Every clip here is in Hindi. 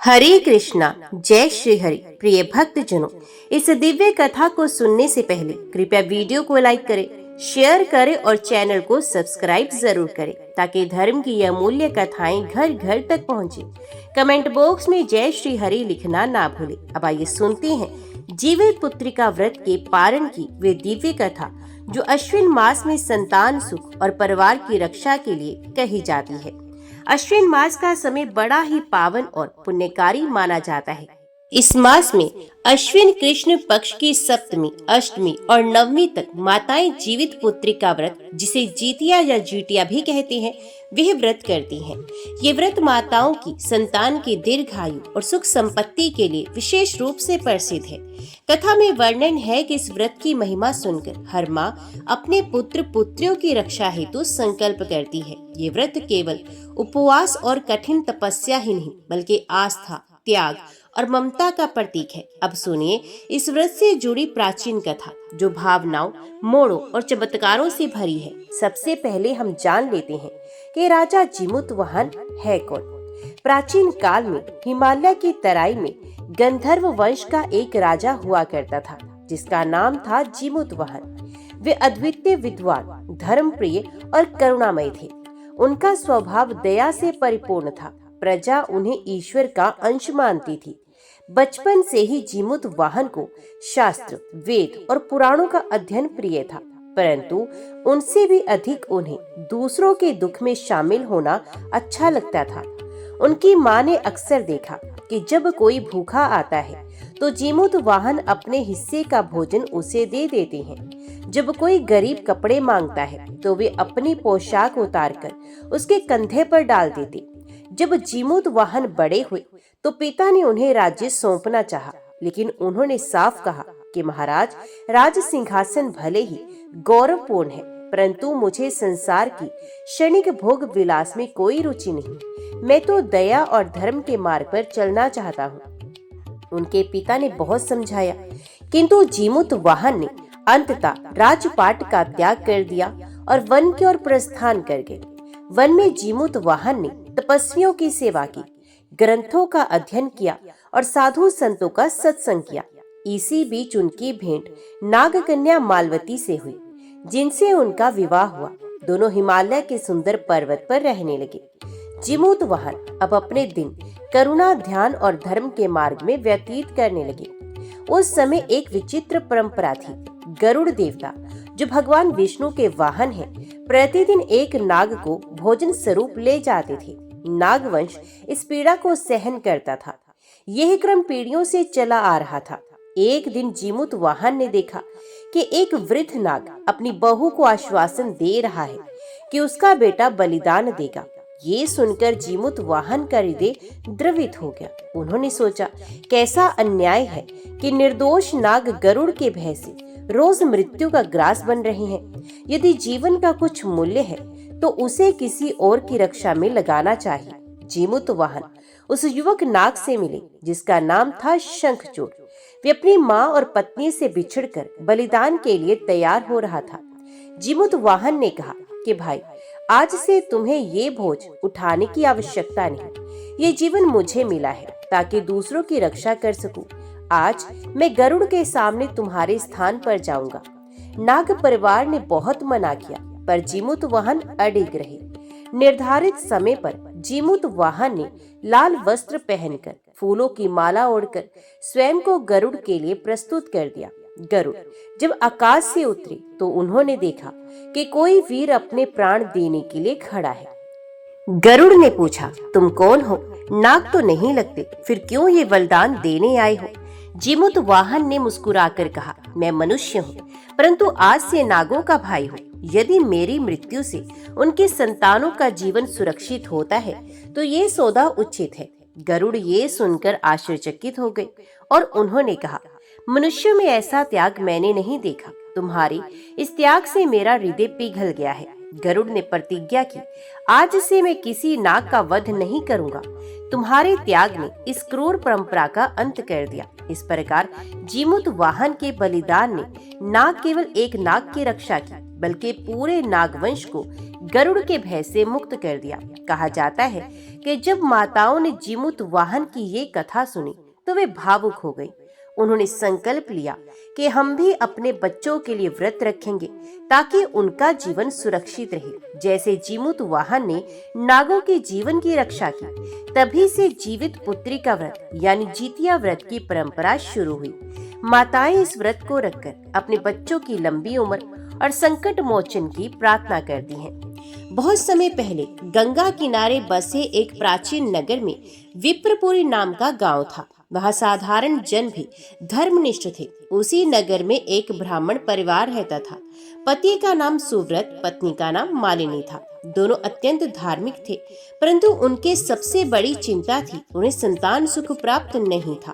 हरे कृष्णा, जय श्री हरि। प्रिय भक्तजनों, इस दिव्य कथा को सुनने से पहले कृपया वीडियो को लाइक करें, शेयर करें और चैनल को सब्सक्राइब जरूर करें ताकि धर्म की यह अमूल्य कथाएं घर घर तक पहुंचे। कमेंट बॉक्स में जय श्री हरि लिखना ना भूलें। अब आइए सुनते हैं जीवित पुत्रिका व्रत के पारण की वे दिव्य कथा जो अश्विन मास में संतान सुख और परिवार की रक्षा के लिए कही जाती है। अश्विन मास का समय बड़ा ही पावन और पुण्यकारी माना जाता है। इस मास में अश्विन कृष्ण पक्ष की सप्तमी, अष्टमी और नवमी तक माताएं जीवित पुत्री का व्रत, जिसे जीतिया या जीटिया भी कहते हैं, वह व्रत करती हैं। ये व्रत माताओं की संतान की दीर्घायु और सुख संपत्ति के लिए विशेष रूप से प्रसिद्ध है। कथा में वर्णन है कि इस व्रत की महिमा सुनकर हर माँ अपने पुत्र पुत्रियों की रक्षा हेतु संकल्प करती है। ये व्रत केवल उपवास और कठिन तपस्या ही नहीं बल्कि आस्था, त्याग और ममता का प्रतीक है। अब सुनिए इस व्रत से जुड़ी प्राचीन कथा जो भावनाओं, मोड़ों और चमत्कारों से भरी है। सबसे पहले हम जान लेते हैं कि राजा जिमुतवाहन है कौन। प्राचीन काल में हिमालय की तराई में गंधर्व वंश का एक राजा हुआ करता था जिसका नाम था जिमुतवाहन। वे अद्वितीय विद्वान, धर्मप्रिय और करुणामय थे। उनका स्वभाव दया से परिपूर्ण था। प्रजा उन्हें ईश्वर का अंश मानती थी। बचपन से ही जिमुतवाहन को शास्त्र, वेद और पुराणों का अध्ययन प्रिय था, परंतु उनसे भी अधिक उन्हें दूसरों के दुख में शामिल होना अच्छा लगता था। उनकी माँ ने अक्सर देखा कि जब कोई भूखा आता है तो जिमुतवाहन अपने हिस्से का भोजन उसे दे देते हैं। जब कोई गरीब कपड़े मांगता है तो वे अपनी पोशाक उतारकर उसके कंधे पर डाल देते। जब जिमुतवाहन बड़े हुए तो पिता ने उन्हें राज्य सौंपना चाहा, लेकिन उन्होंने साफ कहा कि महाराज, राज सिंहासन भले ही गौरवपूर्ण है, परंतु मुझे संसार की क्षणिक भोग विलास में कोई रुचि नहीं। मैं तो दया और धर्म के मार्ग पर चलना चाहता हूँ। उनके पिता ने बहुत समझाया, किंतु जिमुतवाहन ने अंततः राजपाट का त्याग कर दिया और वन की ओर प्रस्थान कर गए। वन में जिमुतवाहन ने तपस्वियों की सेवा की, ग्रंथों का अध्ययन किया और साधु संतों का सत्संग किया। इसी बीच उनकी भेंट नागकन्या मालवती से हुई, जिनसे उनका विवाह हुआ। दोनों हिमालय के सुंदर पर्वत पर रहने लगे। जिमुतवाहन अब अपने दिन करुणा, ध्यान और धर्म के मार्ग में व्यतीत करने लगे। उस समय एक विचित्र परंपरा थी। गरुड़ देवता, जो भगवान विष्णु के वाहन हैं, प्रतिदिन एक नाग को भोजन स्वरूप ले जाते थे। नागवंश इस पीड़ा को सहन करता था। यह क्रम पीढ़ियों से चला आ रहा था। एक दिन जिमुतवाहन ने देखा कि एक वृद्ध नाग अपनी बहू को आश्वासन दे रहा है कि उसका बेटा बलिदान देगा। ये सुनकर जिमुतवाहन का हृदय द्रवित हो गया। उन्होंने सोचा, कैसा अन्याय है कि निर्दोष नाग गरुड़ के भय से रोज मृत्यु का ग्रास बन रहे हैं। यदि जीवन का कुछ मूल्य है तो उसे किसी और की रक्षा में लगाना चाहिए। जिमुतवाहन उस युवक नाग से मिले जिसका नाम था शंखचूड़। वे अपनी माँ और पत्नी से बिछड़कर बलिदान के लिए तैयार हो रहा था। जिमुतवाहन ने कहा कि भाई, आज से तुम्हें ये बोझ उठाने की आवश्यकता नहीं। ये जीवन मुझे मिला है ताकि दूसरों की रक्षा कर सकूं। आज मैं गरुड़ के सामने तुम्हारे स्थान पर जाऊंगा। नाग परिवार ने बहुत मना किया, पर जिमुतवाहन अडिग रहे। निर्धारित समय पर जिमुतवाहन ने लाल वस्त्र पहनकर, फूलों की माला ओढ़कर स्वयं को गरुड़ के लिए प्रस्तुत कर दिया। गरुड़ जब आकाश से उतरे तो उन्होंने देखा कि कोई वीर अपने प्राण देने के लिए खड़ा है। गरुड़ ने पूछा, तुम कौन हो? नाग तो नहीं लगते, फिर क्यों ये वरदान देने आए हो? जिमुतवाहन ने मुस्कुराकर कहा, मैं मनुष्य हूँ, परंतु आज से नागों का भाई हूँ। यदि मेरी मृत्यु से उनके संतानों का जीवन सुरक्षित होता है तो ये सौदा उचित है। गरुड़ ये सुनकर आश्चर्यचकित हो गए और उन्होंने कहा, मनुष्य में ऐसा त्याग मैंने नहीं देखा। तुम्हारे इस त्याग से मेरा हृदय पिघल गया है। गरुड़ ने प्रतिज्ञा की, आज से मैं किसी नाग का वध नहीं करूंगा। तुम्हारे त्याग ने इस क्रूर परंपरा का अंत कर दिया। इस प्रकार जिमुतवाहन के बलिदान ने न केवल एक नाग की रक्षा की बल्कि पूरे नागवंश को गरुड़ के भय से मुक्त कर दिया। कहा जाता है कि जब माताओं ने जीमूत वाहन की ये कथा सुनी तो वे भावुक हो गई। उन्होंने संकल्प लिया कि हम भी अपने बच्चों के लिए व्रत रखेंगे ताकि उनका जीवन सुरक्षित रहे। जैसे जीमूत वाहन ने नागों के जीवन की रक्षा की, तभी से जीवित पुत्री का व्रत यानी जीतिया व्रत की परंपरा शुरू हुई। माताएं इस व्रत को रखकर अपने बच्चों की लंबी उम्र और संकट मोचन की प्रार्थना करती हैं। बहुत समय पहले गंगा किनारे बसे एक प्राचीन नगर में विप्रपुरी नाम का गांव था। वहाँ साधारण जन भी धर्मनिष्ठ थे। उसी नगर में एक ब्राह्मण परिवार रहता था। पति का नाम सुव्रत, पत्नी का नाम मालिनी था। दोनों अत्यंत धार्मिक थे, परंतु उनके सबसे बड़ी चिंता थी उन्हें संतान सुख प्राप्त नहीं था।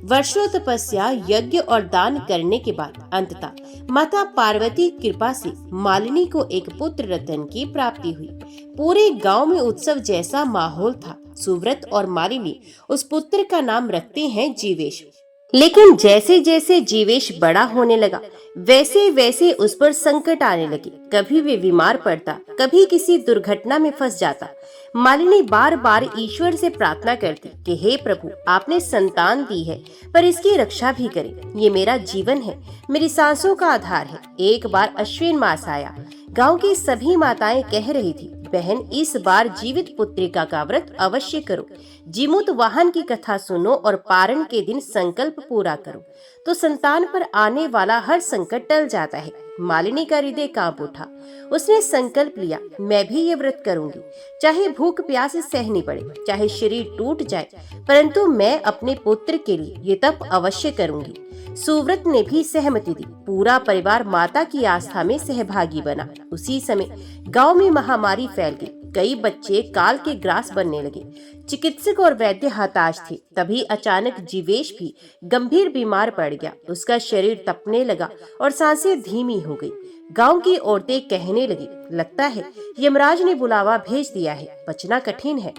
वर्षों तपस्या, यज्ञ और दान करने के बाद अंततः माता पार्वती की कृपा से मालिनी को एक पुत्र रतन की प्राप्ति हुई। पूरे गांव में उत्सव जैसा माहौल था। सुव्रत और मालिनी उस पुत्र का नाम रखते हैं जीवेश। लेकिन जैसे जैसे जीवेश बड़ा होने लगा, वैसे वैसे उस पर संकट आने लगे। कभी वे बीमार पड़ता, कभी किसी दुर्घटना में फंस जाता। मालिनी बार बार ईश्वर से प्रार्थना करती कि हे प्रभु, आपने संतान दी है पर इसकी रक्षा भी करें। ये मेरा जीवन है, मेरी सांसों का आधार है। एक बार अश्विन मास आया। गांव की सभी माताएं कह रही थी, बहन इस बार जीवित पुत्रिका का व्रत अवश्य करो। जीमूत वाहन की कथा सुनो और पारण के दिन संकल्प पूरा करो तो संतान पर आने वाला हर संकट टल जाता है। मालिनी का हृदय कांप उठा। उसने संकल्प लिया, मैं भी ये व्रत करूंगी, चाहे भूख प्यास सहनी पड़े, चाहे शरीर टूट जाए, परंतु मैं अपने पुत्र के लिए ये तप अवश्य करूंगी। सुव्रत ने भी सहमति दी। पूरा परिवार माता की आस्था में सहभागी बना। उसी समय गांव में महामारी फैल गई। कई बच्चे काल के ग्रास बनने लगे। चिकित्सक और वैद्य हताश थे। तभी अचानक जीवेश भी गंभीर बीमार पड़ गया। उसका शरीर तपने लगा और सांसें धीमी हो गई। गांव की औरतें कहने लगी, लगता है यमराज ने बुलावा भेज दिया है, बचना कठिन है।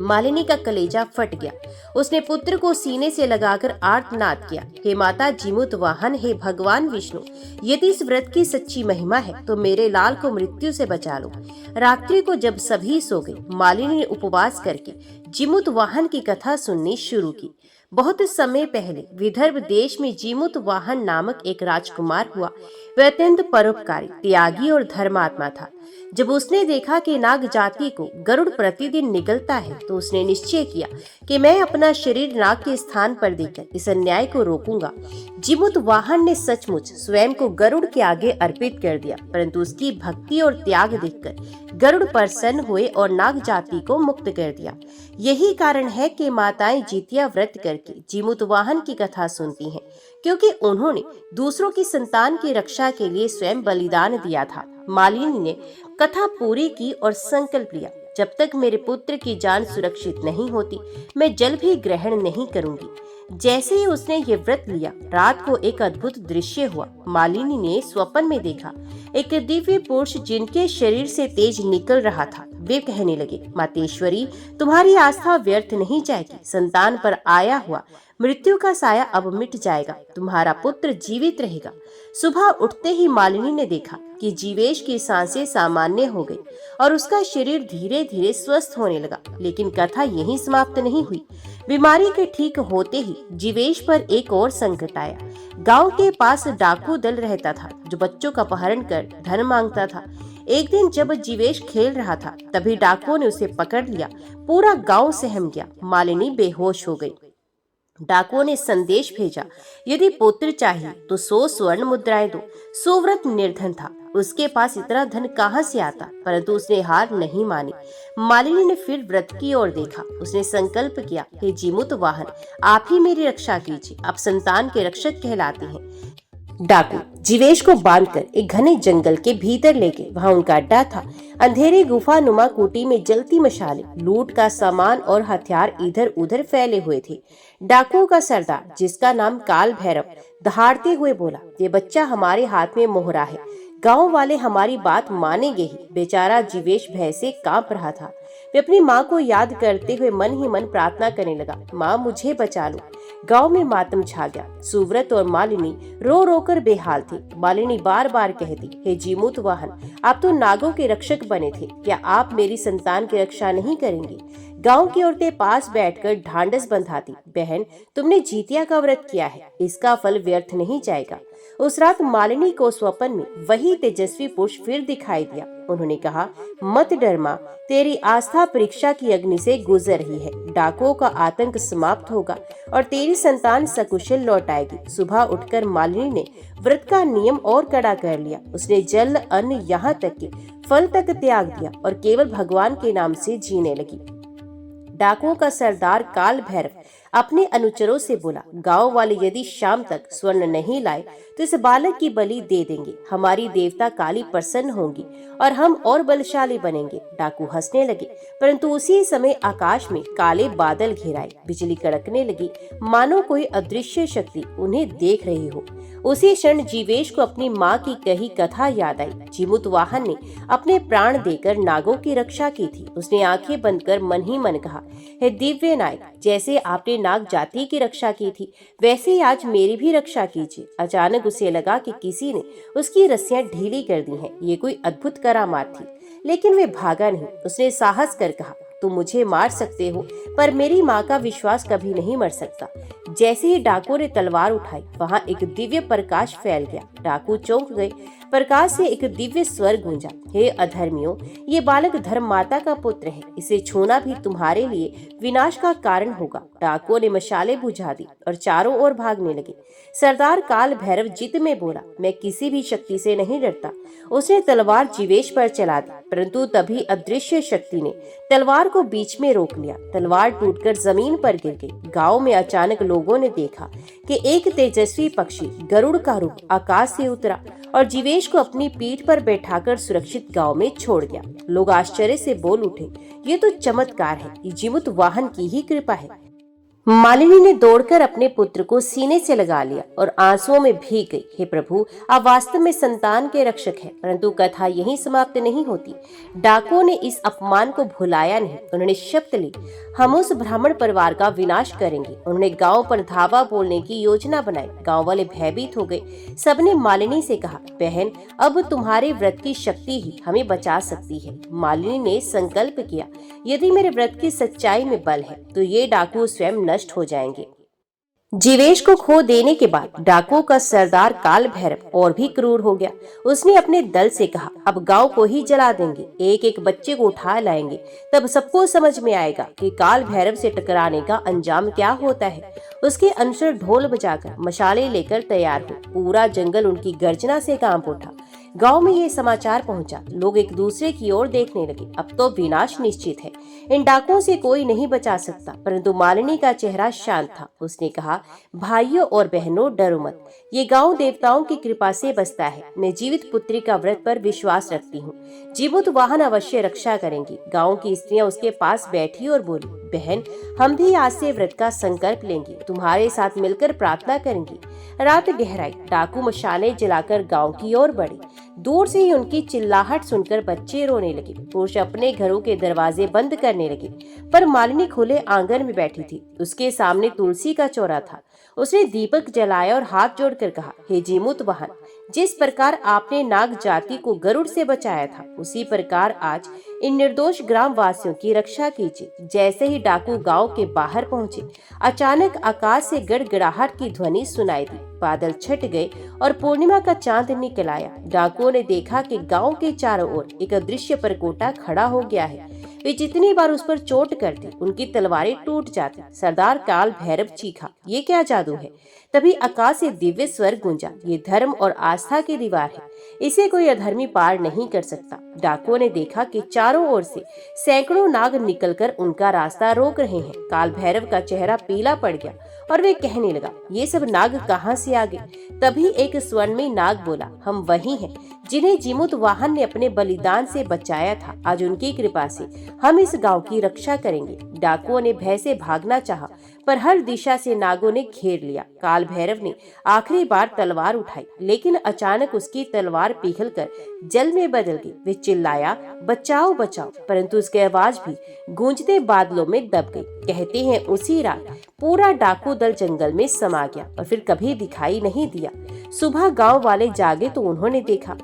मालिनी का कलेजा फट गया। उसने पुत्र को सीने से लगाकर आर्तनाद किया, हे माता जीमूत वाहन, हे भगवान विष्णु, यदि इस व्रत की सच्ची महिमा है तो मेरे लाल को मृत्यु से बचा लो। रात्रि को जब सभी सो गए, मालिनी ने उपवास करके जीमूत वाहन की कथा सुननी शुरू की। बहुत समय पहले विदर्भ देश में जीमूत वाहन नामक एक राजकुमार हुआ। वह अत्यंत परोपकारी, त्यागी और धर्मात्मा था। जब उसने देखा कि नाग जाति को गरुड़ प्रतिदिन निगलता है तो उसने निश्चय किया कि मैं अपना शरीर नाग के स्थान पर देकर इस अन्याय को रोकूंगा। जीमूत वाहन ने सचमुच स्वयं को गरुड़ के आगे अर्पित कर दिया, परंतु उसकी भक्ति और त्याग देखकर गरुड़ प्रसन्न हुए और नाग जाति को मुक्त कर दिया। यही कारण है कि माताएं जीतिया व्रत करके जीमूत वाहन की कथा सुनती हैं, क्योंकि उन्होंने दूसरों की संतान की रक्षा के लिए स्वयं बलिदान दिया था। मालिनी ने कथा पूरी की और संकल्प लिया, जब तक मेरे पुत्र की जान सुरक्षित नहीं होती मैं जल भी ग्रहण नहीं करूंगी। जैसे ही उसने ये व्रत लिया, रात को एक अद्भुत दृश्य हुआ। मालिनी ने स्वप्न में देखा एक दिव्य पुरुष जिनके शरीर से तेज निकल रहा था। वे कहने लगे, मातेश्वरी, तुम्हारी आस्था व्यर्थ नहीं जाएगी। संतान पर आया हुआ मृत्यु का साया अब मिट जाएगा, तुम्हारा पुत्र जीवित रहेगा। सुबह उठते ही मालिनी ने देखा कि जीवेश की सांसें सामान्य हो गई और उसका शरीर धीरे धीरे स्वस्थ होने लगा। लेकिन कथा यहीं समाप्त नहीं हुई। बीमारी के ठीक होते ही जीवेश पर एक और संकट आया। गांव के पास डाकू दल रहता था जो बच्चों का अपहरण कर धन मांगता था। एक दिन जब जीवेश खेल रहा था, तभी डाकुओं ने उसे पकड़ लिया। पूरा गांव सहम गया। मालिनी बेहोश हो गई। डाकुओं ने संदेश भेजा, यदि पुत्र चाहिए तो 100 स्वर्ण मुद्राएं दो। सुव्रत निर्धन था, उसके पास इतना धन कहां से आता, परंतु उसने हार नहीं मानी। मालिनी ने फिर व्रत की ओर देखा। उसने संकल्प किया, हे जीमूत वाहन, आप ही मेरी रक्षा कीजिए, आप संतान के रक्षक कहलाते हैं। डाकू जीवेश को बांधकर एक घने जंगल के भीतर ले गए। वहाँ उनका अड्डा था। अंधेरी गुफा नुमा कुटी में जलती मशाले, लूट का सामान और हथियार इधर उधर फैले हुए थे। डाकुओं का सरदार, जिसका नाम काल भैरव, दहाड़ते हुए बोला, ये बच्चा हमारे हाथ में मोहरा है, गांव वाले हमारी बात मानेंगे ही। बेचारा जीवेश भय से कांप रहा था। वे अपनी माँ को याद करते हुए मन ही मन प्रार्थना करने लगा, माँ मुझे बचा लो। गांव में मातम छा गया। सुव्रत और मालिनी रो रो कर बेहाल थे। मालिनी बार बार कहती, हे जीमूत वाहन, आप तो नागों के रक्षक बने थे, क्या आप मेरी संतान की रक्षा नहीं करेंगे? गांव की औरतें पास बैठकर ढांढस बंधाती, बहन तुमने जीतिया का व्रत किया है, इसका फल व्यर्थ नहीं जाएगा। उस रात मालिनी को स्वप्न में वही तेजस्वी पुरुष फिर दिखाई दिया। उन्होंने कहा, मत डर मां, तेरी आस्था परीक्षा की अग्नि से गुजर रही है। डाकुओं का आतंक समाप्त होगा और तेरी संतान सकुशल लौट आएगी। सुबह उठकर मालिनी ने व्रत का नियम और कड़ा कर लिया। उसने जल, अन्न, यहाँ तक कि फल तक त्याग दिया और केवल भगवान के नाम से जीने लगी। डाकुओं का सरदार काल भैरव अपने अनुचरों से बोला, गांव वाले यदि शाम तक स्वर्ण नहीं लाए तो इस बालक की बलि दे देंगे। हमारी देवता काली प्रसन्न होंगी और हम और बलशाली बनेंगे। डाकू हंसने लगे, परंतु उसी समय आकाश में काले बादल घिराए, बिजली कड़कने लगी, मानो कोई अदृश्य शक्ति उन्हें देख रही हो। उसी क्षण जीवेश को अपनी माँ की कही कथा याद आई। जीमूत वाहन ने अपने प्राण देकर नागों की रक्षा की थी। उसने आंखें बंद कर मन ही मन कहा, हे दिव्य नायक, जैसे आपने नाग जाति की रक्षा की थी वैसे ही आज मेरी भी रक्षा कीजिए। अचानक उसे लगा कि किसी ने उसकी रस्सियां ढीली कर दी हैं। ये कोई अद्भुत करामात थी, लेकिन वे भागा नहीं। उसने साहस कर कहा, तुम मुझे मार सकते हो पर मेरी माँ का विश्वास कभी नहीं मर सकता। जैसे ही डाकू ने तलवार उठाई, वहाँ एक दिव्य प्रकाश फैल गया। डाकू चौंक गए। प्रकाश से एक दिव्य स्वर गूंजा, हे अधर्मियों, ये बालक धर्म माता का पुत्र है, इसे छूना भी तुम्हारे लिए विनाश का कारण होगा। डाकुओं ने मशाले बुझा दी और चारों ओर भागने लगे। सरदार काल भैरव जिद में बोला, मैं किसी भी शक्ति से नहीं डरता। उसने तलवार जीवेश पर चला दी, परंतु तभी अदृश्य शक्ति ने तलवार को बीच में रोक लिया। तलवार टूटकर जमीन पर गिर गई। गांव में अचानक लोगों ने देखा कि एक तेजस्वी पक्षी गरुड़ का रूप आकाश से उतरा और जीवेश को अपनी पीठ पर बैठाकर सुरक्षित गांव में छोड़ गया। लोग आश्चर्य से बोल उठे, ये तो चमत्कार है, ये जीमूत वाहन की ही कृपा है। मालिनी ने दौड़कर अपने पुत्र को सीने से लगा लिया और आंसुओं में भीग गई। हे प्रभु, आप वास्तव में संतान के रक्षक हैं। परंतु कथा यहीं समाप्त नहीं होती। डाकुओं ने इस अपमान को भुलाया नहीं। उन्होंने शपथ ली, हम उस ब्राह्मण परिवार का विनाश करेंगे। उन्होंने गांव पर धावा बोलने की योजना बनाई। गांव वाले भयभीत हो गए। सबने मालिनी से कहा, बहन, अब तुम्हारे व्रत की शक्ति ही हमें बचा सकती है। मालिनी ने संकल्प किया, यदि मेरे व्रत की सच्चाई में बल है तो ये डाकू स्वयं नष्ट हो जाएंगे। जीवेश को खो देने के बाद डाकुओं का सरदार काल भैरव और भी क्रूर हो गया। उसने अपने दल से कहा, अब गांव को ही जला देंगे, एक एक बच्चे को उठा लाएंगे, तब सबको समझ में आएगा कि काल भैरव से टकराने का अंजाम क्या होता है। उसके अनुसार ढोल बजाकर मशाले लेकर तैयार हो। पूरा जंगल उनकी गर्जना से कांप उठा। गांव में ये समाचार पहुंचा। लोग एक दूसरे की ओर देखने लगे। अब तो विनाश निश्चित है, इन डाकुओं से कोई नहीं बचा सकता। परंतु मालिनी का चेहरा शांत था। उसने कहा, भाइयों और बहनों, डरो मत, ये गांव देवताओं की कृपा से बसता है। मैं जीवित पुत्री का व्रत पर विश्वास रखती हूँ। जीमूत वाहन अवश्य रक्षा करेंगी। गाँव की स्त्रियां उसके पास बैठी और बोली, बहन, हम भी आज से व्रत का संकल्प लेंगे, तुम्हारे साथ मिलकर प्रार्थना करेंगी। रात गहराई। डाकू मशाले जलाकर गांव की ओर बढ़े। दूर से ही उनकी चिल्लाहट सुनकर बच्चे रोने लगे। पुरुष अपने घरों के दरवाजे बंद करने लगे। पर मालिनी खुले आंगन में बैठी थी। उसके सामने तुलसी का चौरा था। उसने दीपक जलाया और हाथ जोड़कर कहा, हे जीमूत वाहन, जिस प्रकार आपने नाग जाति को गरुड़ से बचाया था, उसी प्रकार आज इन निर्दोष ग्राम वासियों की रक्षा कीजिए। जैसे ही डाकू गांव के बाहर पहुंचे, अचानक आकाश से गड़गड़ाहट की ध्वनि सुनाई दी। बादल छट गए और पूर्णिमा का चांद निकल आया। डाकुओं ने देखा कि गांव के चारों ओर एक अदृश्य परकोटा खड़ा हो गया है। वे जितनी बार उस पर चोट करते, उनकी तलवारें टूट जाती। सरदार काल भैरव चीखा, ये क्या जादू है? तभी आकाश से दिव्य स्वर गूंजा, ये धर्म और आस्था की दीवार है, इसे कोई अधर्मी पार नहीं कर सकता। डाकुओं ने देखा कि चारों ओर से सैकड़ों नाग निकलकर उनका रास्ता रोक रहे हैं। काल भैरव का चेहरा पीला पड़ गया और वे कहने लगा, ये सब नाग कहाँ से आ गए? तभी एक स्वर्णमयी नाग बोला, हम वही हैं जिन्हें जीमूत वाहन ने अपने बलिदान से बचाया था। आज उनकी कृपा से हम इस गांव की रक्षा करेंगे। डाकुओं ने भय से भागना चाहा, पर हर दिशा से नागों ने घेर लिया। काल भैरव ने आखिरी बार तलवार उठाई, लेकिन अचानक उसकी तलवार पिघलकर जल में बदल गई। वे चिल्लाया, बचाओ बचाओ, परंतु उसकी आवाज भी गूंजते बादलों में दब गई। कहते हैं उसी रात पूरा डाकू दल जंगल में समा गया और फिर कभी दिखाई नहीं दिया। सुबह गांव वाले जागे तो उन्होंने देखा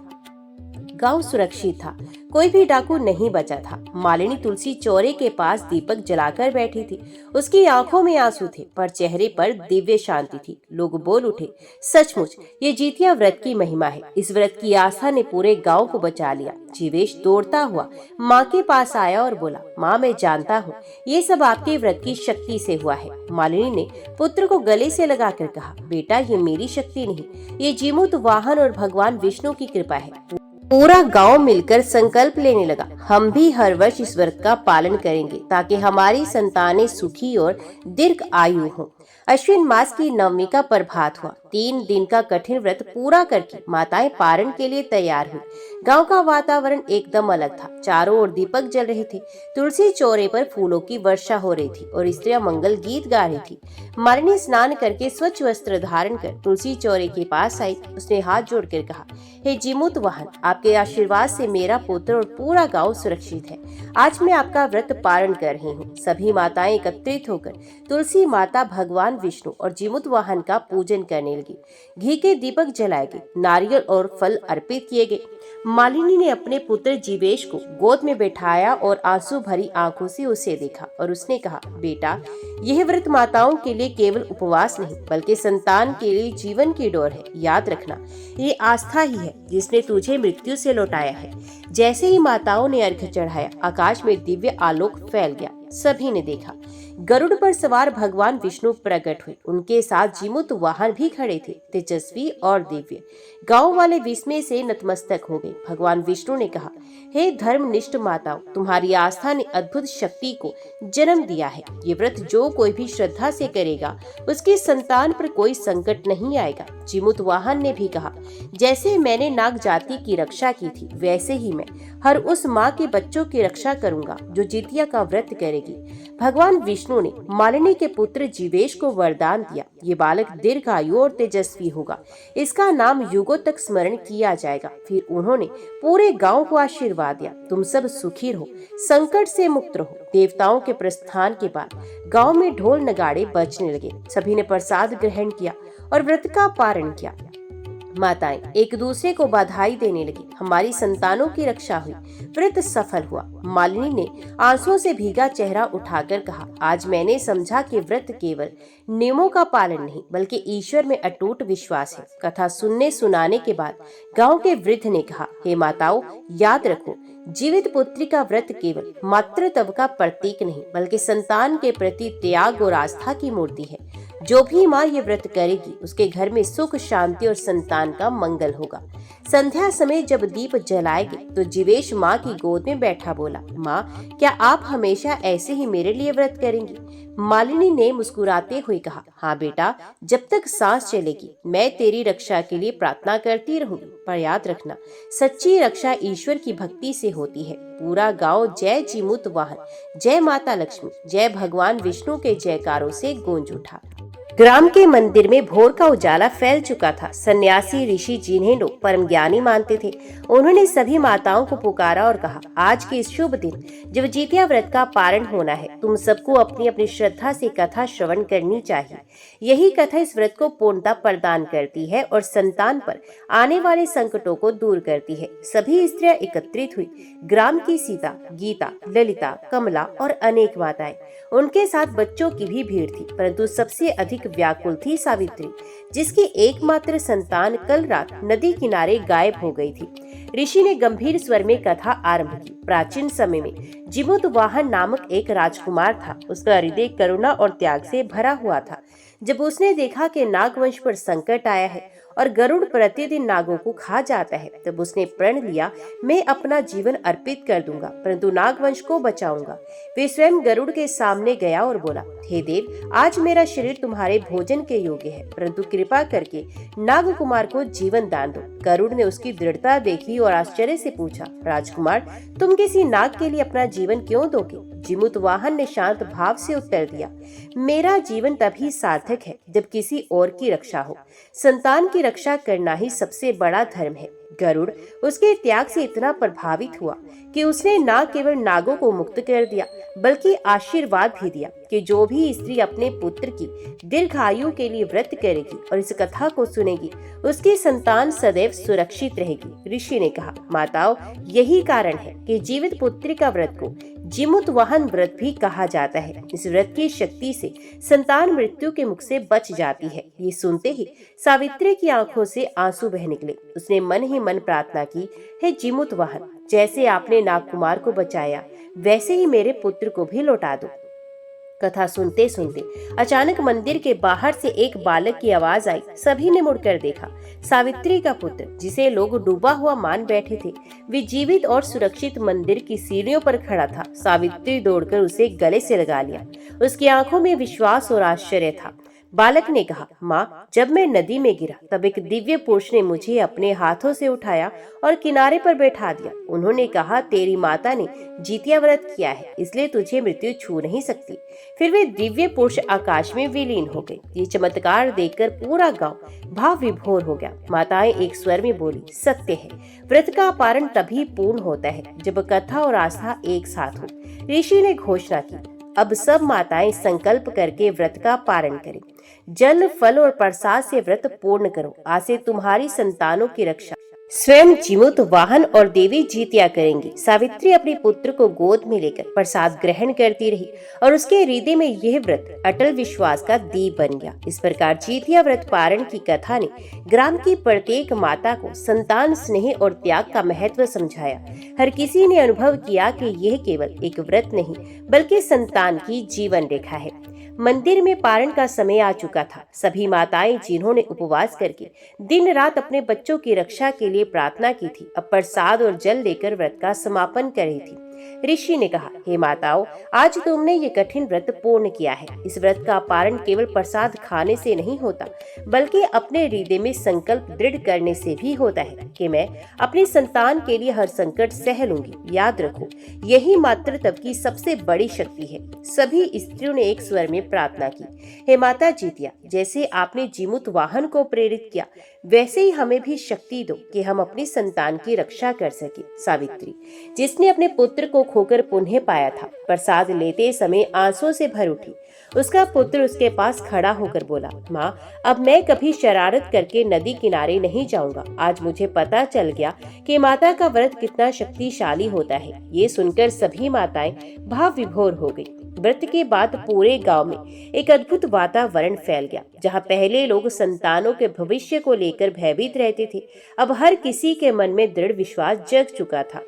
गांव सुरक्षित था, कोई भी डाकू नहीं बचा था। मालिनी तुलसी चौरे के पास दीपक जलाकर बैठी थी। उसकी आंखों में आंसू थे पर चेहरे पर दिव्य शांति थी। लोग बोल उठे, सचमुच ये जितिया व्रत की महिमा है। इस व्रत की आस्था ने पूरे गांव को बचा लिया। जीवेश दौड़ता हुआ माँ के पास आया और बोला, माँ मैं जानता हूँ ये सब आपके व्रत की शक्ति से हुआ है। मालिनी ने पुत्र को गले से लगाकर कहा, बेटा ये मेरी शक्ति नहीं, ये जीमूत वाहन और भगवान विष्णु की कृपा है। पूरा गांव मिलकर संकल्प लेने लगा, हम भी हर वर्ष इस व्रत का पालन करेंगे ताकि हमारी संतानें सुखी और दीर्घ आयु हो। अश्विन मास की नवमी का प्रभात हुआ। 3 दिन का कठिन व्रत पूरा करके माताएं पारण के लिए तैयार हुई। गांव का वातावरण एकदम अलग था। चारों ओर दीपक जल रहे थे। तुलसी चौरे पर फूलों की वर्षा हो रही थी और स्त्रियां मंगल गीत गा रही थी। मालिनी स्नान करके स्वच्छ वस्त्र धारण कर तुलसी चौरे के पास आई। उसने हाथ जोड़कर कहा, हे जीमूत वाहन, आपके आशीर्वाद से मेरा पुत्र और पूरा गांव सुरक्षित है। आज मैं आपका व्रत पारण कर रही हूँ। सभी माताएं एकत्रित होकर तुलसी माता, भगवान विष्णु और जीमूत वाहन का पूजन करने लगी। घी के दीपक जलाए गए, नारियल और फल अर्पित किए गए। मालिनी ने अपने पुत्र जीवेश को गोद में बैठाया और आंसू भरी आंखों से उसे देखा और उसने कहा, बेटा यह व्रत माताओं के लिए केवल उपवास नहीं बल्कि संतान के लिए जीवन की डोर है। याद रखना, ये आस्था ही है जिसने तुझे मृत्यु से लौटाया है। जैसे ही माताओं ने अर्घ्य चढ़ाया, आकाश में दिव्य आलोक फैल गया। सभी ने देखा गरुड़ पर सवार भगवान विष्णु प्रकट हुए। उनके साथ जीमूत वाहन भी खड़े थे, तेजस्वी और दिव्य। गांव वाले विस्मय से नतमस्तक हो गए। भगवान विष्णु ने कहा, हे धर्मनिष्ठ माताओं, तुम्हारी आस्था ने अद्भुत शक्ति को जन्म दिया है। ये व्रत जो कोई भी श्रद्धा से करेगा उसकी संतान पर कोई संकट नहीं आएगा। जीमूत वाहन ने भी कहा, जैसे मैंने नाग जाति की रक्षा की थी वैसे ही मैं हर उस माँ के बच्चों की रक्षा करूंगा जो जितिया का व्रत करेगी। भगवान विष्णु ने मालिनी के पुत्र जीवेश को वरदान दिया, ये बालक दीर्घायु और तेजस्वी होगा। इसका नाम युगों तक स्मरण किया जाएगा। फिर उन्होंने पूरे गांव को आशीर्वाद दिया, तुम सब सुखी रहो, संकट से मुक्त रहो। देवताओं के प्रस्थान के बाद गांव में ढोल नगाड़े बजने लगे। सभी ने प्रसाद ग्रहण किया और व्रत का पारण किया। माताएं एक दूसरे को बधाई देने लगी, हमारी संतानों की रक्षा हुई, व्रत सफल हुआ। मालिनी ने आंसुओं से भीगा चेहरा उठाकर कहा, आज मैंने समझा कि व्रत केवल नियमों का पालन नहीं बल्कि ईश्वर में अटूट विश्वास है। कथा सुनने सुनाने के बाद गांव के वृद्ध ने कहा, हे माताओं, याद रखो, जीवित पुत्री का व्रत केवल मातृत्व का प्रतीक नहीं बल्कि संतान के प्रति त्याग और आस्था की मूर्ति है। जो भी माँ ये व्रत करेगी उसके घर में सुख, शांति और संतान का मंगल होगा। संध्या समय जब दीप जलाएंगे तो जीवेश माँ की गोद में बैठा बोला, माँ क्या आप हमेशा ऐसे ही मेरे लिए व्रत करेंगी? मालिनी ने मुस्कुराते हुए कहा, हाँ बेटा, जब तक सांस चलेगी मैं तेरी रक्षा के लिए प्रार्थना करती रहूंगी। पर याद रखना, सच्ची रक्षा ईश्वर की भक्ति से होती है। पूरा गांव जय जीमूत वाहन, जय माता लक्ष्मी, जय भगवान विष्णु के जयकारों से गूंज उठा। ग्राम के मंदिर में भोर का उजाला फैल चुका था। सन्यासी ऋषि, जिन्हें लोग परम ज्ञानी मानते थे, उन्होंने सभी माताओं को पुकारा और कहा, आज के इस शुभ दिन जब जितिया व्रत का पारण होना है, तुम सबको अपनी अपनी श्रद्धा से कथा श्रवण करनी चाहिए। यही कथा इस व्रत को पूर्णता प्रदान करती है और संतान पर आने वाले संकटों को दूर करती है। सभी स्त्रियां एकत्रित हुई। ग्राम की सीता, गीता, ललिता, कमला और अनेक माताएं, उनके साथ बच्चों की भी भीड़ थी, परंतु सबसे अधिक व्याकुल थी सावित्री, जिसकी एकमात्र संतान कल रात नदी किनारे गायब हो गई थी। ऋषि ने गंभीर स्वर में कथा आरंभ की। प्राचीन समय में जीमूत वाहन नामक एक राजकुमार था। उसका हृदय करुणा और त्याग से भरा हुआ था। जब उसने देखा कि नागवंश पर संकट आया है और गरुड़ प्रतिदिन नागों को खा जाता है, तब उसने प्रण लिया, मैं अपना जीवन अर्पित कर दूंगा परंतु नागवंश को बचाऊंगा। वे स्वयं गरुड़ के सामने गया और बोला, हे देव, आज मेरा शरीर तुम्हारे भोजन के योग्य है, परंतु कृपा करके नाग कुमार को जीवन दान दो। गरुड़ ने उसकी दृढ़ता देखी और आश्चर्य से पूछा, राजकुमार, तुम किसी नाग के लिए अपना जीवन क्यों दोगे? जीमूत वाहन ने शांत भाव से उत्तर दिया, मेरा जीवन तभी सार्थक है जब किसी और की रक्षा हो। संतान की रक्षा करना ही सबसे बड़ा धर्म है। गरुड़ उसके त्याग से इतना प्रभावित हुआ कि उसने न केवल नागों को मुक्त कर दिया बल्कि आशीर्वाद भी दिया कि जो भी स्त्री अपने पुत्र की दीर्घायु के लिए व्रत करेगी और इस कथा को सुनेगी उसकी संतान सदैव सुरक्षित रहेगी। ऋषि ने कहा, माताओं, यही कारण है कि जीवित पुत्री का व्रत को जीमूतवाहन व्रत भी कहा जाता है। इस व्रत की शक्ति से संतान मृत्यु के मुख से बच जाती है। ये सुनते ही सावित्री की आंखों से आंसू बह निकले। उसने मन ही मन प्रार्थना की, हे जीमूतवाहन, जैसे आपने नागकुमार को बचाया वैसे ही मेरे पुत्र को भी लौटा दो। कथा सुनते सुनते अचानक मंदिर के बाहर से एक बालक की आवाज आई। सभी ने मुड़कर देखा। सावित्री का पुत्र, जिसे लोग डूबा हुआ मान बैठे थे, वे जीवित और सुरक्षित मंदिर की सीढ़ियों पर खड़ा था। सावित्री दौड़कर उसे गले से लगा लिया। उसकी आंखों में विश्वास और आश्चर्य था। बालक ने कहा, माँ, जब मैं नदी में गिरा तब एक दिव्य पुरुष ने मुझे अपने हाथों से उठाया और किनारे पर बैठा दिया। उन्होंने कहा, तेरी माता ने जितिया व्रत किया है, इसलिए तुझे मृत्यु छू नहीं सकती। फिर वे दिव्य पुरुष आकाश में विलीन हो गए। ये चमत्कार देखकर पूरा गांव भाव विभोर हो गया। माताएं एक स्वर में बोली, सत्य है, व्रत का पारण तभी पूर्ण होता है जब कथा और आस्था एक साथ हो। ऋषि ने घोषणा की, अब सब माताएं संकल्प करके व्रत का पारण करें। जल, फल और प्रसाद से व्रत पूर्ण करो। आज से तुम्हारी संतानों की रक्षा स्वयं जीमूतवाहन और देवी जितिया करेंगी। सावित्री अपने पुत्र को गोद में लेकर प्रसाद ग्रहण करती रही और उसके हृदय में यह व्रत अटल विश्वास का दीप बन गया। इस प्रकार जितिया व्रत पारण की कथा ने ग्राम की प्रत्येक माता को संतान स्नेह और त्याग का महत्व समझाया। हर किसी ने अनुभव किया कि यह केवल एक व्रत नहीं बल्कि संतान की जीवन रेखा है। मंदिर में पारण का समय आ चुका था। सभी माताएं जिन्होंने उपवास करके दिन रात अपने बच्चों की रक्षा के लिए प्रार्थना की थी, अब प्रसाद और जल लेकर व्रत का समापन कर रही थी। ऋषि ने कहा, हे माताओं, आज तुमने ये कठिन व्रत पूर्ण किया है। इस व्रत का पारण केवल प्रसाद खाने से नहीं होता बल्कि अपने हृदय में संकल्प दृढ़ करने से भी होता है कि मैं अपनी संतान के लिए हर संकट सह लूंगी। याद रखो, यही मातृत्व की सबसे बड़ी शक्ति है। सभी स्त्रियों ने एक स्वर में प्रार्थना की, हे माता जितिया, जैसे आपने जीमूतवाहन को प्रेरित किया वैसे ही हमें भी शक्ति दो कि हम अपनी संतान की रक्षा कर सके। सावित्री, जिसने अपने पुत्र को खोकर पुनः पाया था, प्रसाद लेते समय आंसुओं से भर उठी। उसका पुत्र उसके पास खड़ा होकर बोला, माँ, अब मैं कभी शरारत करके नदी किनारे नहीं जाऊंगा। आज मुझे पता चल गया कि माता का व्रत कितना शक्तिशाली होता है। ये सुनकर सभी माताएं भाव विभोर हो गई। व्रत के बाद पूरे गांव में एक अद्भुत वातावरण फैल गया। जहां पहले लोग संतानों के भविष्य को लेकर भयभीत रहते थे, अब हर किसी के मन में दृढ़ विश्वास जग चुका था।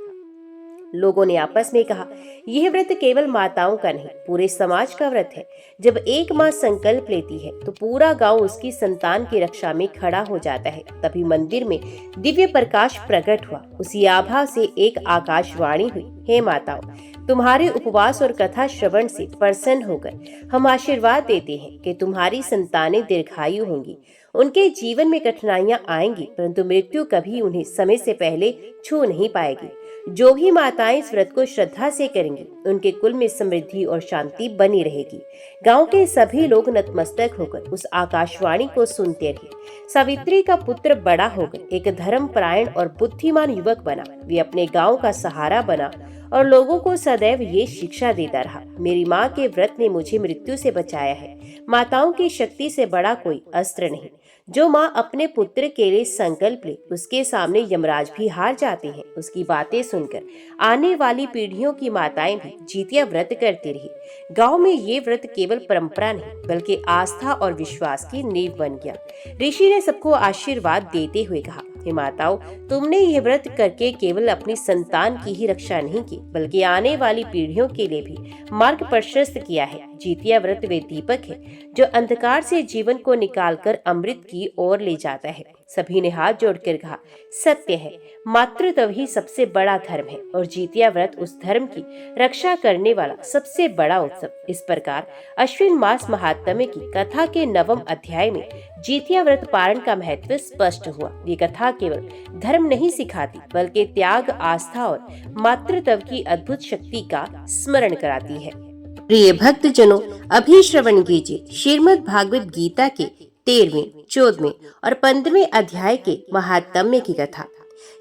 लोगों ने आपस में कहा, यह व्रत केवल माताओं का नहीं, पूरे समाज का व्रत है। जब एक माँ संकल्प लेती है तो पूरा गांव उसकी संतान की रक्षा में खड़ा हो जाता है। तभी मंदिर में दिव्य प्रकाश प्रकट हुआ। उसी आभा से एक आकाशवाणी हुई, हे माताओं, तुम्हारे उपवास और कथा श्रवण से प्रसन्न होकर हम आशीर्वाद देते हैं कि तुम्हारी संतानें दीर्घायु होंगी। उनके जीवन में कठिनाइयां आएंगी परंतु मृत्यु कभी उन्हें समय से पहले छू नहीं पाएगी। जो भी माताएं इस व्रत को श्रद्धा से करेंगी उनके कुल में समृद्धि और शांति बनी रहेगी। गांव के सभी लोग नतमस्तक होकर उस आकाशवाणी को सुनते रहे। सावित्री का पुत्र बड़ा होकर एक धर्मपरायण और बुद्धिमान युवक बना। वे अपने गांव का सहारा बना और लोगों को सदैव ये शिक्षा देता रहा, मेरी माँ के व्रत ने मुझे मृत्यु से बचाया है। माताओं की शक्ति से बड़ा कोई अस्त्र नहीं। जो माँ अपने पुत्र के लिए संकल्प ले उसके सामने यमराज भी हार जाते हैं। उसकी बातें सुनकर आने वाली पीढ़ियों की माताएं भी जितिया व्रत करती रही। गांव में ये व्रत केवल परंपरा नहीं बल्कि आस्था और विश्वास की नींव बन गया। ऋषि ने सबको आशीर्वाद देते हुए कहा, हे माताओं, तुमने यह व्रत करके केवल अपनी संतान की ही रक्षा नहीं की बल्कि आने वाली पीढ़ियों के लिए भी मार्ग प्रशस्त किया है। जितिया व्रत वे दीपक है जो अंधकार से जीवन को निकालकर अमृत की ओर ले जाता है। सभी ने हाथ जोड़कर कहा, सत्य है, मातृत्व ही सबसे बड़ा धर्म है और जितिया व्रत उस धर्म की रक्षा करने वाला सबसे बड़ा उत्सव। इस प्रकार अश्विन मास महात्म्य की कथा के 9वें अध्याय में जितिया व्रत पारण का महत्व स्पष्ट हुआ। ये कथा केवल धर्म नहीं सिखाती बल्कि त्याग, आस्था और मातृत्व की अद्भुत शक्ति का स्मरण कराती है। प्रिय भक्तजनों, अभी श्रवण कीजिए श्रीमद् भागवत गीता के 13वें, 14वें और 15वें अध्याय के महात्म्य की कथा।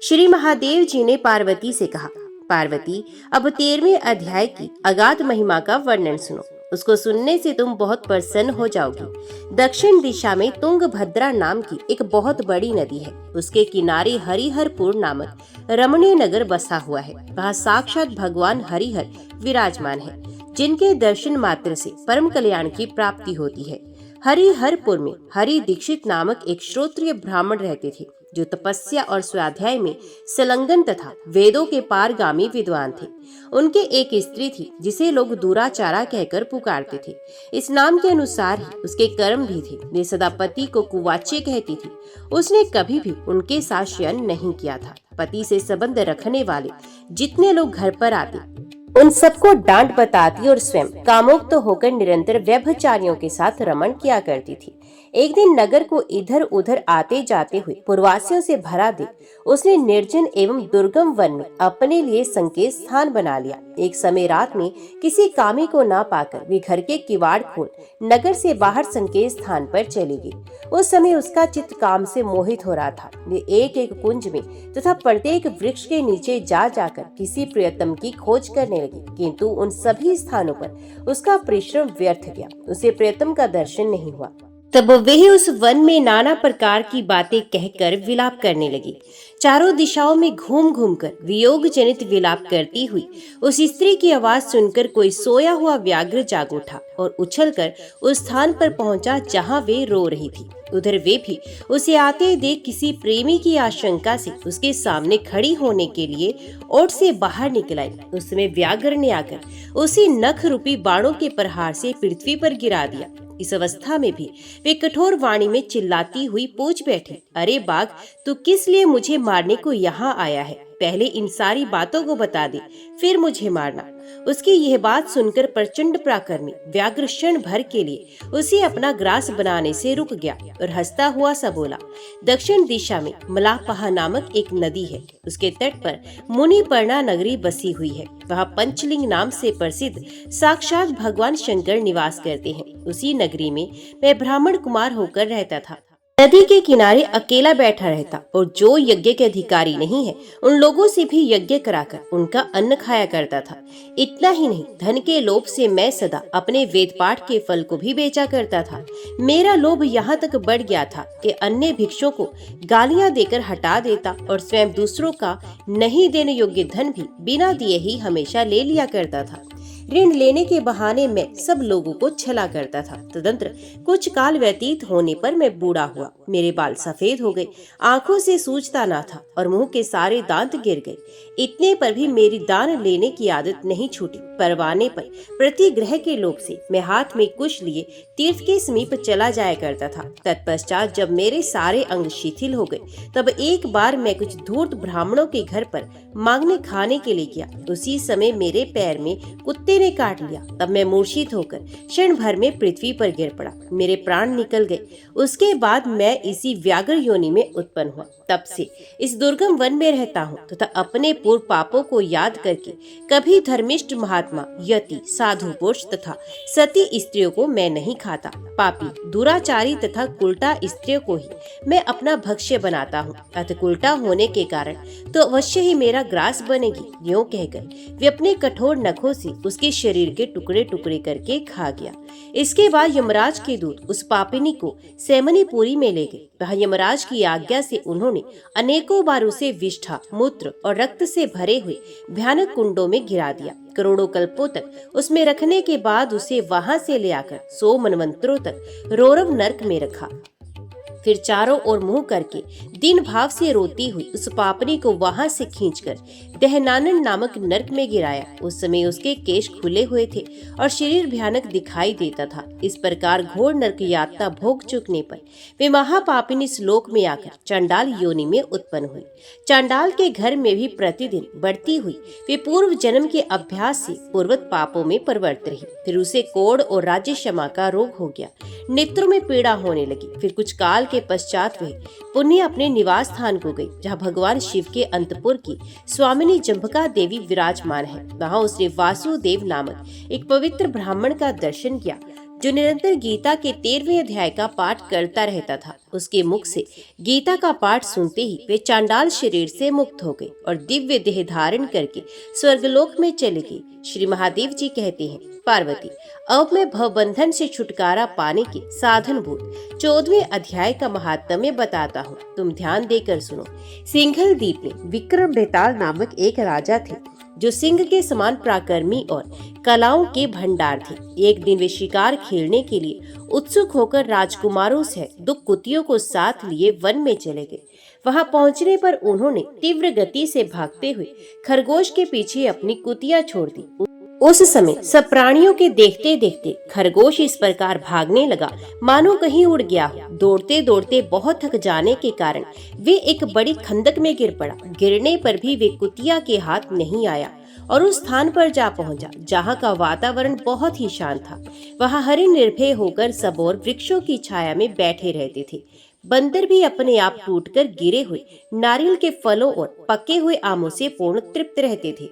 श्री महादेव जी ने पार्वती से कहा, पार्वती, अब 13वें अध्याय की अगाध महिमा का वर्णन सुनो। उसको सुनने से तुम बहुत प्रसन्न हो जाओगी। दक्षिण दिशा में तुंगभद्रा नाम की एक बहुत बड़ी नदी है। उसके किनारे हरिहरपुर नामक रमणीय नगर बसा हुआ है। वहाँ साक्षात भगवान हरिहर विराजमान है, जिनके दर्शन मात्र से परम कल्याण की प्राप्ति होती है। हरिहरपुर में हरि दीक्षित नामक एक श्रोत्रिय ब्राह्मण रहते थे, जो तपस्या और स्वाध्याय में संलग्न तथा वेदों के पारगामी विद्वान थे। उनके एक स्त्री थी, जिसे लोग दुराचारा कहकर पुकारते थे। इस नाम के अनुसार ही उसके कर्म भी थे। वे सदा पति को कुवाच्य कहती थी। उसने कभी भी उनके साथ शयन नहीं किया था। पति से संबंध रखने वाले जितने लोग घर पर आते, उन सबको डांट बताती और स्वयं कामोक्त होकर निरंतर व्यभिचारियों के साथ रमण किया करती थी। एक दिन नगर को इधर उधर आते जाते हुए पुरवासियों से भरा देख उसने निर्जन एवं दुर्गम वन में अपने लिए संकेत स्थान बना लिया। एक समय रात में किसी कामी को ना पाकर वे घर के किवाड़ खोल नगर से बाहर संकेत स्थान पर चली गई। उस समय उसका चित्त काम से मोहित हो रहा था। वे एक एक कुंज में तथा प्रत्येक वृक्ष के नीचे जा जाकर किसी प्रियतम की खोज करने लगी, किंतु उन सभी स्थानों पर उसका परिश्रम व्यर्थ गया। उसे प्रियतम का दर्शन नहीं हुआ। तब वह उस वन में नाना प्रकार की बातें कहकर विलाप करने लगी। चारों दिशाओं में घूम घूम कर वियोग जनित विलाप करती हुई उस स्त्री की आवाज सुनकर कोई सोया हुआ व्याघ्र जाग उठा और उछलकर उस स्थान पर पहुंचा जहां वे रो रही थी। उधर वे भी उसे आते देख किसी प्रेमी की आशंका से उसके सामने खड़ी होने के लिए ओट से बाहर निकल आई। उस समय व्याघ्र ने आकर उसी नख रूपी बाणों के प्रहार से पृथ्वी पर गिरा दिया। इस अवस्था में भी वे कठोर वाणी में चिल्लाती हुई पूछ बैठी, अरे बाघ, तू किस लिए मुझे मारने को यहाँ आया है? पहले इन सारी बातों को बता दे, फिर मुझे मारना। उसकी यह बात सुनकर प्रचंड पराक्रमी व्याघ्र क्षण भर के लिए उसे अपना ग्रास बनाने से रुक गया और हंसता हुआ सा बोला, दक्षिण दिशा में मलापहा नामक एक नदी है। उसके तट पर मुनिपर्णा नगरी बसी हुई है। वहाँ पंचलिंग नाम से प्रसिद्ध साक्षात भगवान शंकर निवास करते हैं। उसी नगरी में मैं ब्राह्मण कुमार होकर रहता था। नदी के किनारे अकेला बैठा रहता और जो यज्ञ के अधिकारी नहीं है, उन लोगों से भी यज्ञ कराकर उनका अन्न खाया करता था। इतना ही नहीं, धन के लोभ से मैं सदा अपने वेद पाठ के फल को भी बेचा करता था। मेरा लोभ यहाँ तक बढ़ गया था कि अन्य भिक्षुओं को गालियां देकर हटा देता और स्वयं दूसरों का नहीं देने योग्य धन भी बिना दिए ही हमेशा ले लिया करता था। ऋण लेने के बहाने मैं सब लोगों को छला करता था। तदंतर कुछ काल व्यतीत होने पर मैं बूढ़ा हुआ। मेरे बाल सफेद हो गए, आंखों से सूझता ना था और मुंह के सारे दांत गिर गए। इतने पर भी मेरी दान लेने की आदत नहीं छूटी। परवाने पर प्रतिग्रह के लोभ से मैं हाथ में कुश लिए तीर्थ के समीप चला जाया करता था। तत्पश्चात जब मेरे सारे अंग शिथिल हो गए, तब एक बार मैं कुछ धूर्त ब्राह्मणों के घर पर मांगने खाने के लिए गया। उसी समय मेरे पैर में कुत्ते ने काट लिया। तब मैं मूर्छित होकर क्षण भर में पृथ्वी पर गिर पड़ा। मेरे प्राण निकल गए। उसके बाद मैं इसी व्याघ्र योनि में उत्पन्न हुआ। तब से इस दुर्गम वन में रहता हूँ तथा अपने पूर्व पापों को याद करके कभी धर्मिष्ठ महात्मा, यति, साधु पुरुष तथा सती स्त्रियों को मैं नहीं खाता। पापी, दुराचारी तथा कुलटा स्त्रियों को ही मैं अपना भक्ष्य बनाता हूँ। अतः कुलटा होने के कारण तो अवश्य ही मेरा ग्रास बनेगी। यूं कहकर वे अपने कठोर नखों से उसके शरीर के टुकड़े टुकड़े करके खा गया। इसके बाद यमराज के दूत उस पापिनी को सेमनीपुरी में ले गए। वहाँ यमराज की आज्ञा से उन्होंने अनेकों बार उसे विष्ठा, मूत्र और रक्त से भरे हुए भयानक कुंडों में गिरा दिया। करोड़ों कल्पों तक उसमें रखने के बाद उसे वहां से ले आकर 100 मनवंतरों तक रौरव नरक में रखा। फिर चारों ओर मुंह करके दीन भाव से रोती हुई उस पापनी को वहां से खींचकर दहनानन नामक नरक में गिराया। उस समय उसके केश खुले हुए थे और शरीर भयानक दिखाई देता था। इस प्रकार घोर नरक यातना भोग चुकने पर वे महापापिनी इस लोक में आकर चांडाल योनि में उत्पन्न हुई। चांडाल के घर में भी प्रतिदिन बढ़ती हुई वे पूर्व जन्म के अभ्यास से पूर्वत पापों में परिवर्तित रही। फिर उसे कोढ़ और राज्य क्षमा का रोग हो गया। नेत्रों में पीड़ा होने लगी। फिर कुछ काल के पश्चात वह पुण्य अपने निवास स्थान को गई, जहाँ भगवान शिव के अंतपुर की स्वामिनी जंभका देवी विराजमान है। वहाँ उसने वासुदेव नामक एक पवित्र ब्राह्मण का दर्शन किया। जो निरंतर गीता के 13वें अध्याय का पाठ करता रहता था। उसके मुख से गीता का पाठ सुनते ही वे चांडाल शरीर से मुक्त हो गए और दिव्य देह धारण करके स्वर्गलोक में चले गए। श्री महादेव जी कहते हैं, पार्वती, अब मैं भवबंधन से छुटकारा पाने के साधनभूत 14वें अध्याय का महात्म्य बताता हूँ। तुम ध्यान देकर सुनो। सिंघल द्वीप में विक्रम बेताल नामक एक राजा थे, जो सिंह के समान पराक्रमी और कलाओं के भंडार थे। एक दिन वे शिकार खेलने के लिए उत्सुक होकर राजकुमारों से 2 कुतियों को साथ लिए वन में चले गए। वहां पहुंचने पर उन्होंने तीव्र गति से भागते हुए खरगोश के पीछे अपनी कुतिया छोड़ दी। उस समय सब प्राणियों के देखते देखते खरगोश इस प्रकार भागने लगा मानो कहीं उड़ गया हो। दौड़ते दौड़ते बहुत थक जाने के कारण वे एक बड़ी खंदक में गिर पड़ा। गिरने पर भी वे कुतिया के हाथ नहीं आया और उस स्थान पर जा पहुंचा जहां का वातावरण बहुत ही शांत था। वहां हरिण निर्भय होकर सब और वृक्षों की छाया में बैठे रहते थे। बंदर भी अपने आप टूटकर गिरे हुए नारियल के फलों और पके हुए आमों से पूर्ण तृप्त रहते थे।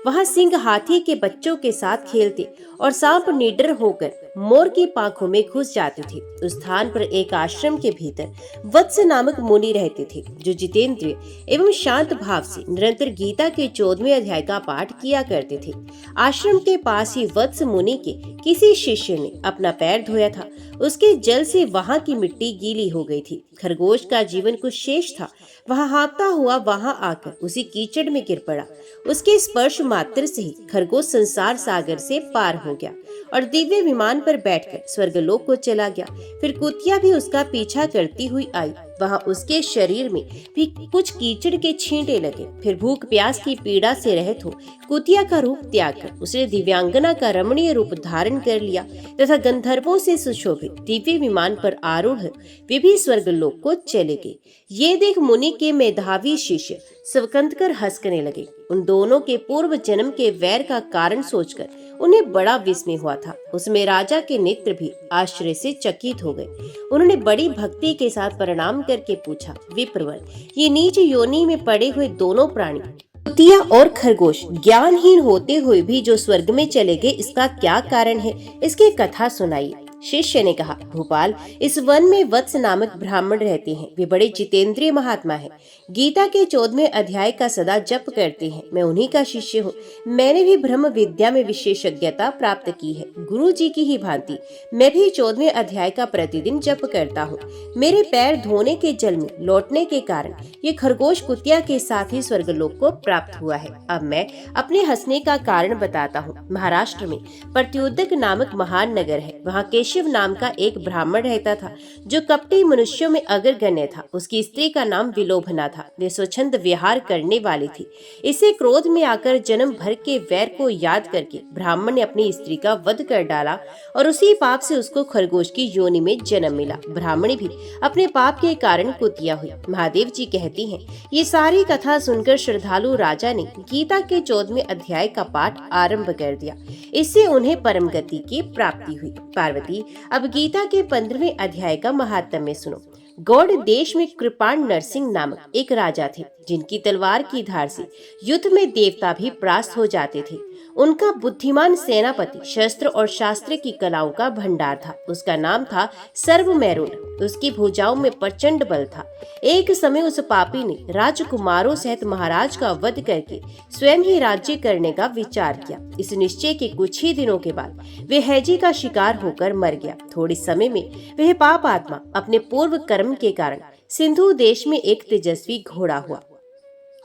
वहां सिंह हाथी के बच्चों के साथ खेलते और सांप निडर होकर मोर की पांखों में घुस जाते थे। उस स्थान पर एक आश्रम के भीतर वत्स नामक मुनि रहते थे, जो जितेंद्रिय एवं शांत भाव से निरंतर गीता के 14वें अध्याय का पाठ किया करते थे। आश्रम के पास ही वत्स मुनि के किसी शिष्य ने अपना पैर धोया था। उसके जल से वहां की मिट्टी गीली हो गई थी। खरगोश का जीवन कुछ शेष था। वहां हाँफता हुआ वहां आकर उसी कीचड़ में गिर पड़ा। उसके स्पर्श मात्र से ही खरगोश संसार सागर से पार हो गया और दिव्य विमान पर बैठकर स्वर्गलोक को चला गया। फिर कुतिया भी उसका पीछा करती हुई आई। वहां उसके शरीर में भी कुछ कीचड़ के छींटे लगे। फिर भूख प्यास की पीड़ा से रहित हो कुतिया का रूप त्याग कर उसने दिव्यांगना का रमणीय रूप धारण कर लिया तथा गंधर्वों से सुशोभित दिव्य विमान पर आरूढ़ वे भी स्वर्गलोक को चले गए। ये देख मुनि के मेधावी शिष्य स्वकंत कर हंसने लगे। उन दोनों के पूर्व जन्म के वैर का कारण सोचकर उन्हें बड़ा विस्मय हुआ था। उसमें राजा के नेत्र भी आश्चर्य से चकित हो गए। उन्होंने बड़ी भक्ति के साथ प्रणाम करके पूछा, विप्रवर, ये नीच योनि में पड़े हुए दोनों प्राणी कुतिया और खरगोश ज्ञानहीन होते हुए भी जो स्वर्ग में चले गए, इसका क्या कारण है? इसकी कथा सुनाइए। शिष्य ने कहा, भोपाल, इस वन में वत्स नामक ब्राह्मण रहते हैं। वे बड़े जितेंद्रिय महात्मा हैं। गीता के 14वें अध्याय का सदा जप करते हैं। मैं उन्हीं का शिष्य हूँ। मैंने भी ब्रह्म विद्या में विशेषज्ञता प्राप्त की है। गुरु जी की ही भांति मैं भी 14वें अध्याय का प्रतिदिन जप करता हूँ। मेरे पैर धोने के जल में लौटने के कारण ये खरगोश कुतिया के साथ ही स्वर्गलोक को प्राप्त हुआ है। अब मैं अपने हंसने का कारण बताता हूँ। महाराष्ट्र में प्रत्युदक नामक महान नगर है। वहाँ शिव नाम का एक ब्राह्मण रहता था, जो कपटी मनुष्यों में अग्रगण्य था। उसकी स्त्री का नाम विलोभना था। वे स्वच्छंद विहार करने वाली थी। इसे क्रोध में आकर जन्म भर के वैर को याद करके ब्राह्मण ने अपनी स्त्री का वध कर डाला और उसी पाप से उसको खरगोश की योनि में जन्म मिला। ब्राह्मणी भी अपने पाप के कारण कुतिया हुई। महादेव जी कहती हैं, ये सारी कथा सुनकर श्रद्धालु राजा ने गीता के 14वें अध्याय का पाठ आरंभ कर दिया। इससे उन्हें परम गति की प्राप्ति हुई। पार्वती, अब गीता के 15वें अध्याय का महात्म्य सुनो। गौड़ देश में कृपाण नरसिंह नामक एक राजा थे, जिनकी तलवार की धार से युद्ध में देवता भी परास्त हो जाते थे। उनका बुद्धिमान सेनापति शस्त्र और शास्त्र की कलाओं का भंडार था। उसका नाम था सर्वमेरुन। उसकी भुजाओं में प्रचंड बल था। एक समय उस पापी ने राजकुमारों सहित महाराज का वध करके स्वयं ही राज्य करने का विचार किया। इस निश्चय के कुछ ही दिनों के बाद वह हैजी का शिकार होकर मर गया। थोड़े समय में वह पाप आत्मा अपने पूर्व कर्म के कारण सिंधु देश में एक तेजस्वी घोड़ा हुआ।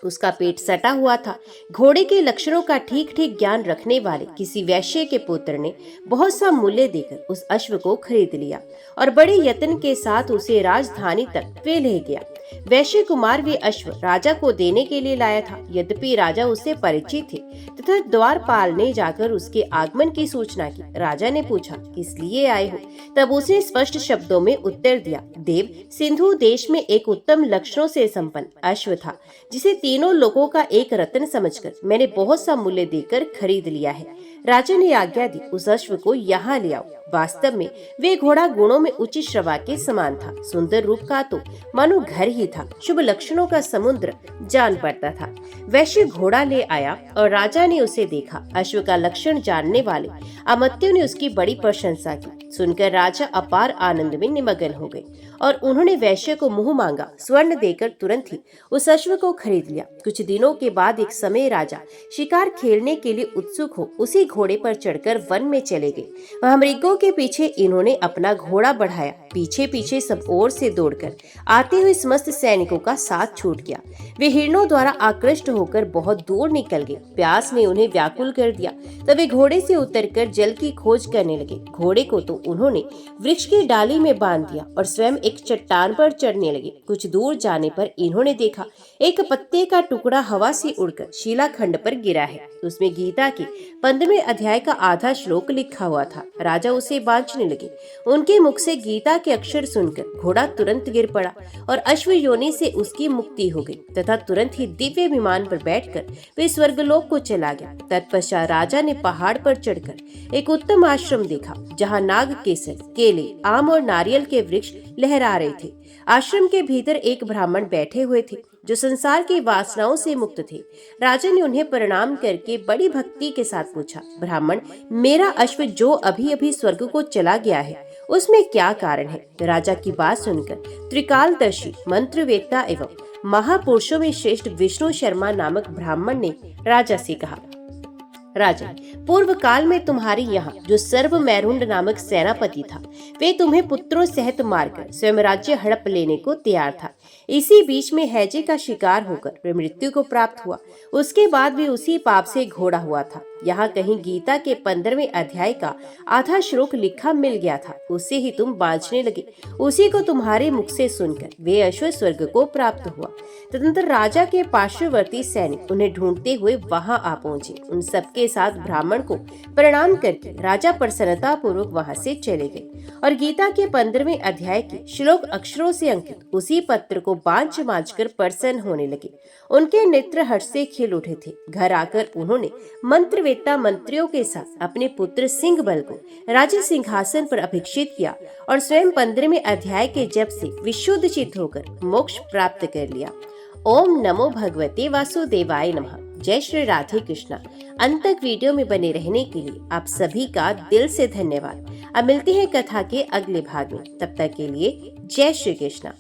उसका पेट सटा हुआ था। घोड़े के लक्षणों का ठीक ठीक ज्ञान रखने वाले किसी वैश्य के पुत्र ने बहुत सा मूल्य देकर उस अश्व को खरीद लिया और बड़े यत्न के साथ उसे राजधानी तक वे ले गया। वैश्य कुमार वे अश्व राजा को देने के लिए लाया था। यद्यपि राजा उससे परिचित थे तथा द्वारपाल ने जाकर उसके आगमन की सूचना की। राजा ने पूछा, किस लिए आए हो? तब उसने स्पष्ट शब्दों में उत्तर दिया, देव, सिंधु देश में एक उत्तम लक्षणों से संपन्न अश्व था, जिसे तीनों लोगों का एक रत्न समझकर मैंने बहुत सा मूल्य देकर खरीद लिया है। राजा ने आज्ञा दी, उस अश्व को यहाँ ले आओ। वास्तव में वे घोड़ा गुणों में उच्च श्रवा के समान था। सुंदर रूप का तो मानो घर ही था। शुभ लक्षणों का समुद्र जान पड़ता था। वैश्य घोड़ा ले आया और राजा ने उसे देखा। अश्व का लक्षण जानने वाले अमात्यों ने उसकी बड़ी प्रशंसा की। सुनकर राजा अपार आनंद में निमग्न हो गए और उन्होंने वैश्य को मुंह मांगा स्वर्ण देकर तुरंत ही उस अश्व को खरीद लिया। कुछ दिनों के बाद एक समय राजा शिकार खेलने के लिए उत्सुक हो उसी घोड़े पर चढ़कर वन में चले गए। वहां मृगों के पीछे इन्होंने अपना घोड़ा बढ़ाया। पीछे पीछे सब ओर से दौड़कर आते हुए समस्त सैनिकों का साथ छूट गया। वे हिरणों द्वारा आकृष्ट होकर बहुत दूर निकल गए। प्यास ने उन्हें व्याकुल कर दिया, तब वे घोड़े से उतरकर जल की खोज करने लगे। घोड़े को तो उन्होंने वृक्ष की डाली में बांध दिया और स्वयं एक चट्टान पर चढ़ने लगे। कुछ दूर जाने पर इन्होंने देखा एक पत्ते का टुकड़ा हवा से उड़कर शिलाखंड पर गिरा है। उसमें गीता के 15वें अध्याय का आधा श्लोक लिखा हुआ था। राजा उसे बांचने लगे। उनके मुख से गीता के अक्षर सुनकर घोड़ा तुरंत गिर पड़ा और अश्व योनि से उसकी मुक्ति हो गई तथा तुरंत ही दिव्य विमान पर बैठकर वे स्वर्गलोक को चला गया। तत्पश्चात राजा ने पहाड़ पर चढ़कर एक उत्तम आश्रम देखा, जहाँ नाग केसर, केले, आम और नारियल के वृक्ष लहरा रहे थे। आश्रम के भीतर एक ब्राह्मण बैठे हुए थे जो संसार की वासनाओं से मुक्त थे। राजा ने उन्हें प्रणाम करके बड़ी भक्ति के साथ पूछा, ब्राह्मण, मेरा अश्व जो अभी अभी स्वर्ग को चला गया है उसमें क्या कारण है? राजा की बात सुनकर त्रिकालदर्शी, मंत्रवेत्ता एवं महापुरुषों में श्रेष्ठ विष्णु शर्मा नामक ब्राह्मण ने राजा से कहा, राजन, पूर्व काल में तुम्हारे यहाँ जो सर्व मैरुंड नामक सेनापति था, वे तुम्हें पुत्रों सहित मारकर स्वयं राज्य हड़प लेने को तैयार था। इसी बीच में हैजे का शिकार होकर वे मृत्यु को प्राप्त हुआ। उसके बाद भी उसी पाप से घोड़ा हुआ था। यहाँ कहीं गीता के 15वें अध्याय का आधा श्लोक लिखा मिल गया था, उससे ही तुम बांचने लगे। उसी को तुम्हारे मुख से सुनकर वे अश्व स्वर्ग को प्राप्त हुआ। तदनंतर राजा के पार्श्ववर्ती सैनिक उन्हें ढूंढते हुए वहां आ पहुंचे। उन सबके साथ ब्राह्मण को प्रणाम करके राजा प्रसन्नता पूर्वक वहां से चले गए और गीता के 15वें अध्याय के श्लोक अक्षरों से अंकित उसी पत्र को बांच बांच कर प्रसन्न होने लगे। उनके नेत्र हर्ष से खिल उठे थे। घर आकर उन्होंने मंत्रवेत्ता मंत्रियों के साथ अपने पुत्र सिंह बल को राज्य सिंहासन पर अभिषिक्त किया और स्वयं 15वें अध्याय के जप से विशुद्ध चित्त होकर मोक्ष प्राप्त कर लिया। ओम नमो भगवते वासुदेवाय नमः। जय श्री राधे कृष्णा। अंत तक वीडियो में बने रहने के लिए आप सभी का दिल से धन्यवाद। अब मिलते हैं कथा के अगले भाग में। तब तक के लिए जय श्री कृष्णा।